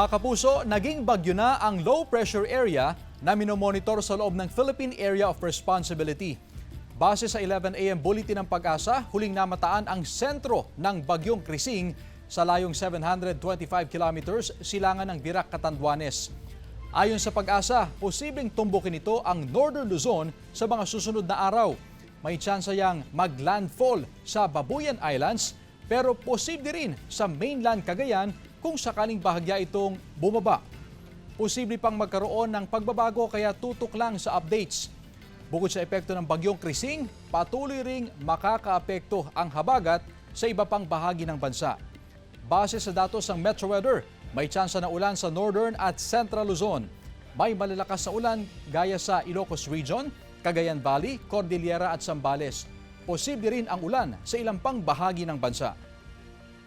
Mga kapuso, naging bagyo na ang low pressure area na minomonitor sa loob ng Philippine Area of Responsibility. Base sa 11 AM Bulletin ng Pag-asa, huling namataan ang sentro ng bagyong Krising sa layong 725 kilometers silangan ng Virac, Catanduanes. Ayon sa Pag-asa, posibleng tumbukin ito ang Northern Luzon sa mga susunod na araw. May tsansa yang maglandfall sa Babuyan Islands pero posible rin sa mainland Cagayan kung sakaling bahagya itong bumaba. Posible pang magkaroon ng pagbabago kaya tutok lang sa updates. Bukod sa epekto ng bagyong Krising, patuloy ring makakaapekto ang habagat sa iba pang bahagi ng bansa. Base sa datos ng Metro Weather, may tsansa ng ulan sa Northern at Central Luzon. May malalakas na ulan gaya sa Ilocos Region, Cagayan Valley, Cordillera at Zambales. Posible rin ang ulan sa ilang pang bahagi ng bansa.